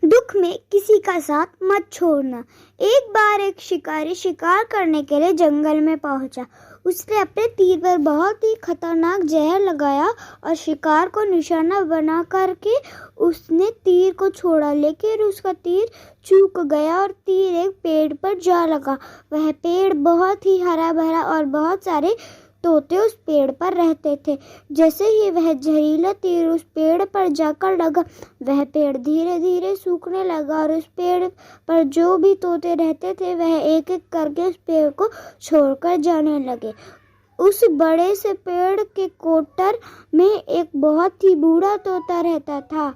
दुख में किसी का साथ मत छोड़ना। एक बार एक शिकारी शिकार करने के लिए जंगल में पहुंचा। उसने अपने तीर पर बहुत ही खतरनाक जहर लगाया और शिकार को निशाना बना करके उसने तीर को छोड़ा, लेकिन उसका तीर चूक गया और तीर एक पेड़ पर जा लगा। वह पेड़ बहुत ही हरा भरा और बहुत सारे तोते उस पेड़ पर रहते थे। जैसे ही वह जहरीला तीर उस पेड़ पर जाकर लगा, वह पेड़ धीरे धीरे सूखने लगा और उस पेड़ पर जो भी तोते रहते थे वह एक एक करके उस पेड़ को छोड़कर जाने लगे। उस बड़े से पेड़ के कोटर में एक बहुत ही बूढ़ा तोता रहता था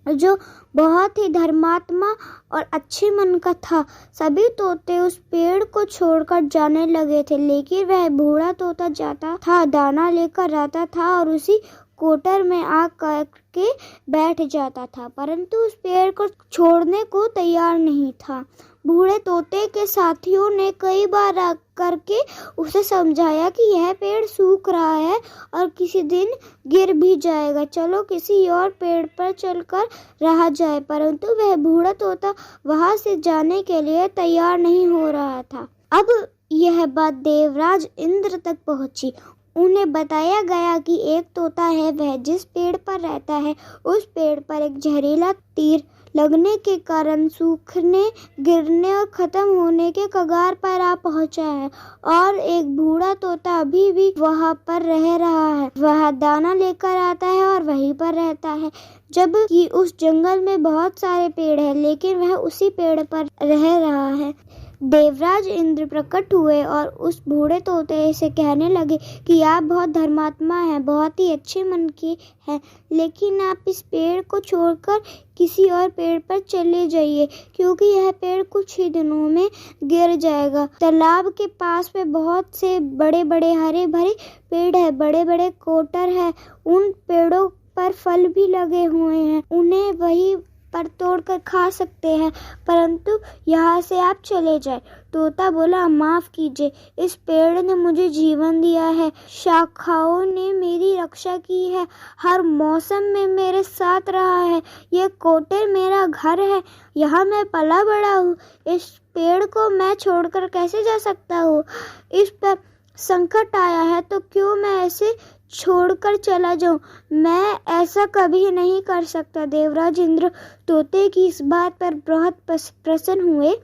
जो बहुत ही धर्मात्मा और अच्छे मन का था। सभी तोते उस पेड़ को छोड़कर जाने लगे थे, लेकिन वह बूढ़ा तोता जाता था, दाना लेकर आता था और उसी कोटर में आग करके बैठ जाता था, परंतु उस पेड़ को छोड़ने को तैयार नहीं था। बूढ़े तोते के साथियों ने कई बार आग करके उसे समझाया कि यह पेड़ सूख रहा है और किसी दिन गिर भी जाएगा, चलो किसी और पेड़ पर चलकर रहा जाए, परंतु वह बूढ़ा तोता वहां से जाने के लिए तैयार नहीं हो रहा था। अब यह बात देवराज इंद्र तक पहुंची। उन्हें बताया गया कि एक तोता है, वह जिस पेड़ पर रहता है उस पेड़ पर एक जहरीला तीर लगने के कारण सूखने, गिरने और खत्म होने के कगार पर आ पहुंचा है और एक बूढ़ा तोता अभी भी वहां पर रह रहा है। वह दाना लेकर आता है और वहीं पर रहता है, जबकि उस जंगल में बहुत सारे पेड़ हैं, लेकिन वह उसी पेड़ पर रह रहा है। देवराज इंद्र प्रकट हुए और उस बूढ़े तोते से कहने लगे कि आप बहुत धर्मात्मा हैं, बहुत ही अच्छे मन के हैं, लेकिन आप इस पेड़ को छोड़कर किसी और पेड़ पर चले जाइए, क्योंकि यह पेड़ कुछ ही दिनों में गिर जाएगा। तालाब के पास में बहुत से बड़े बड़े हरे भरे पेड़ है, बड़े बड़े कोटर है, उन पेड़ों पर फल भी लगे हुए हैं, उन्हें वही पर तोड़कर खा सकते हैं, परंतु यहाँ से आप चले जाए। तोता बोला, माफ कीजिए, इस पेड़ ने मुझे जीवन दिया है, शाखाओं ने मेरी रक्षा की है, हर मौसम में मेरे साथ रहा है, ये कोटर मेरा घर है, यहाँ मैं पला बड़ा हूँ, इस पेड़ को मैं छोड़कर कैसे जा सकता हूँ? इस पर संकट आया है तो क्यों मैं ऐसे छोड़कर चला जाऊं? मैं ऐसा कभी नहीं कर सकता। देवराज इंद्र तोते की इस बात पर बहुत प्रसन्न हुए।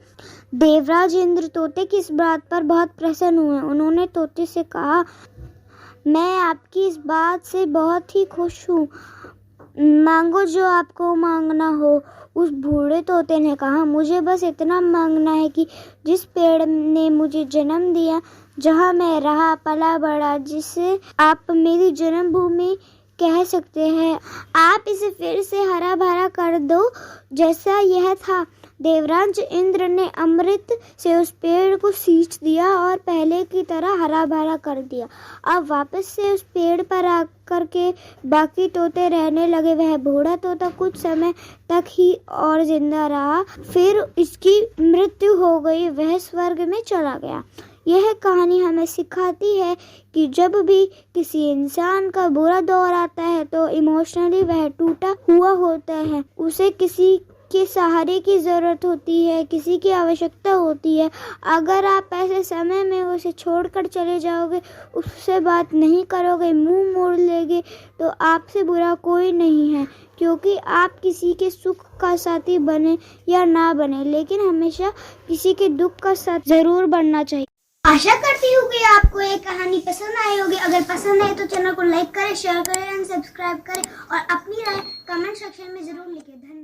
देवराज इंद्र तोते की इस बात पर बहुत प्रसन्न हुए। उन्होंने तोते से कहा, मैं आपकी इस बात से बहुत ही खुश हूँ, मांगो जो आपको मांगना हो। उस बूढ़े तोते ने कहा, मुझे बस इतना मांगना है कि जिस पेड़ ने मुझे जन्म दिया, जहाँ मैं रहा पला बड़ा, जिसे आप मेरी जन्मभूमि कह सकते हैं, आप इसे फिर से हरा भरा कर दो जैसा यह था। देवराज इंद्र ने अमृत से उस पेड़ को सींच दिया और पहले की तरह हरा भरा कर दिया। अब वापस से उस पेड़ पर आकर के बाकी तोते रहने लगे। वह बूढ़ा तोता कुछ समय तक ही और जिंदा रहा, फिर इसकी मृत्यु हो गई, वह स्वर्ग में चला गया। यह कहानी हमें सिखाती है कि जब भी किसी इंसान का बुरा दौर आता है तो इमोशनली वह टूटा हुआ होता है, उसे किसी के सहारे की ज़रूरत होती है, किसी की आवश्यकता होती है। अगर आप ऐसे समय में उसे छोड़कर चले जाओगे, उससे बात नहीं करोगे, मुंह मोड़ लेंगे, तो आपसे बुरा कोई नहीं है, क्योंकि आप किसी के सुख का साथी बने या ना बने, लेकिन हमेशा किसी के दुख का साथ ज़रूर बनना चाहिए। आशा करती हूँ कि आपको ये कहानी पसंद आई होगी। अगर पसंद आए तो चैनल को लाइक करें, शेयर करें एंड सब्सक्राइब करें और अपनी राय कमेंट सेक्शन में ज़रूर लिखें।